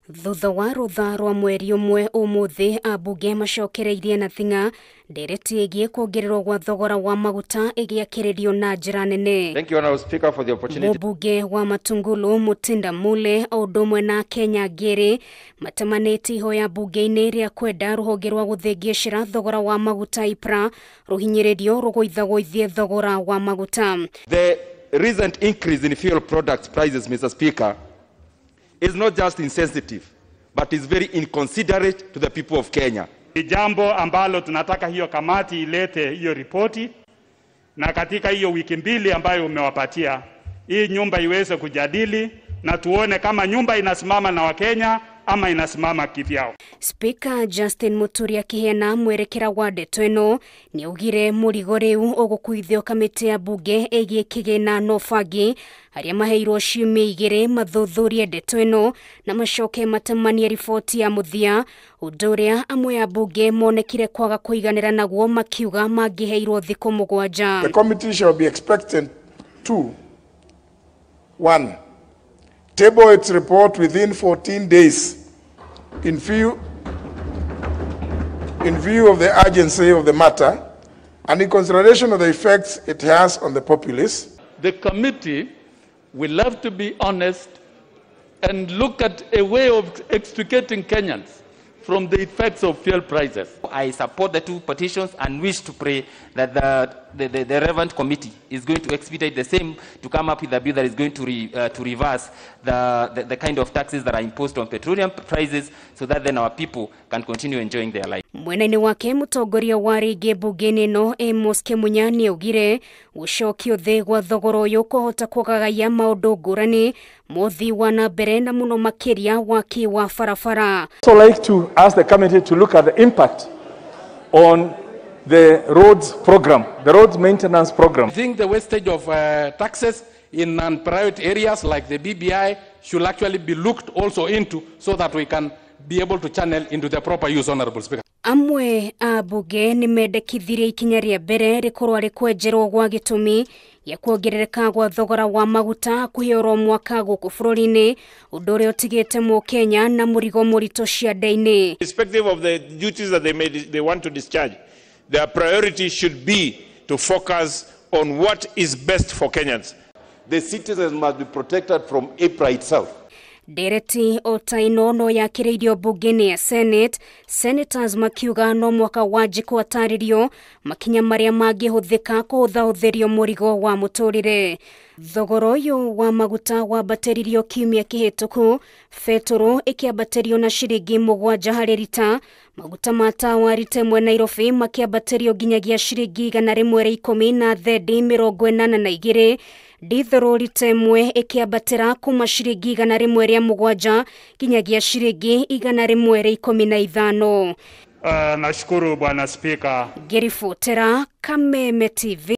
Thutha wa rutha rwa mweri umwe umuthi ambunge macokereirie na thinga ndereti igie kuongererwo gwa thogora wa maguta igiakiririo na njira nene. Thank you, Honourable Speaker, for the opportunity. Mbunge wa Matungulu Mutinda Mule odumwe na Kenya Ngiri matemanĩtie ihoya mbunge-inĩ rĩa kwenda rũhonge rwa gũthĩngĩcĩra thogora wa maguta IPRA rũhinyĩrĩrio rũgũithagũithie thogora wa maguta. The recent increase in fuel products prices, Mr. Speaker, is not just insensitive, but is very inconsiderate to the people of Kenya. Ni jambo ambalo tunataka hiyo kamati ilete hiyo ripoti, na katika hiyo wiki mbili ambayo umewapatia, hii nyumba iweze kujadili na tuone kama nyumba inasimama na Wakenya ama inasimama kivyao. Speaker Justin Muturi akiheana mwerekera wa ndeto ĩno ni ugire mũrigo rĩu ũgũkuithio kamĩtĩ ya mbunge ĩgiĩ kigiina na ũbangi arĩa maheirwo ciumia igĩrĩ mathuthurie ndeto ĩno na macoke matemanie riboti ya muthia, ũndũ ũrĩa amwe a mbunge monekire kwaga kũiganĩra naguo makiuga mangĩheirwo thiku mũgwanja. The committee shall be expected to 1. Table its report within 14 days in view of the urgency of the matter and in consideration of the effects it has on the populace. The committee will have to be honest and look at a way of extricating Kenyans from the effects of fuel prices. I support the two petitions and wish to pray that the relevant committee is going to expedite the same to come up with a bill that is going to reverse the kind of taxes that are imposed on petroleum prices, so that then our people can continue enjoying their life. Mwena-inĩ wake mũtongoria wa rĩngĩ mbunge-inĩ ĩno Amos Kĩmunya nĩaugire gũcokio thĩ gwa thogora ũyũ kũhota kũgagaia maũndũ ngũrani mũthii wa na mbere na mũno makĩria waki wa barabara. So like to ask the committee to look at the impact on the roads program, the roads maintenance program. I think the wastage of taxes in non-priority areas like the BBI should actually be looked also into, so that we can be able to channel into the proper use, Honourable Speaker. Amwe a mbunge nĩmendekithirie ikinya rĩa mbere rĩkorwo rĩkwenjerwo gwa gĩtũmi gĩa kuongerereka gwa thogora wa maguta kuheo mwaka gũkũ bũrũri-inĩ, ũndũ ũrĩa ũtigĩte Mũkenya na mũrigo mũritũ ciande-inĩ. Irrespective of the duties that they want to discharge, their priority should be to focus on what is best for Kenyans. The citizens must be protected from IPRA itself. Ndereti otaino no yakĩrĩirio mbunge-inĩ ya Senate, senators makiuga no mwaka wanjikwo atarĩrio makinya marĩa mangĩhũthĩka kũhũthahũthĩrio mũrigo wa mũtũrĩre. Thogora ũyũ wa maguta wambatĩririo kiumia kĩhĩtũku, betũrũ ĩkĩambatĩrio na ciringi 7 harĩ lita, maguta ma tawa rita ĩmwe Nairobi makĩambatĩrio nginyagia ciringi 110 na thendi 82, dithero rita ĩmwe ĩkĩambatĩra kuma ciringi 107 nginyagia ciringi 115. Nashukuru Bwana Speaker. Ngĩribotera Kameme TV.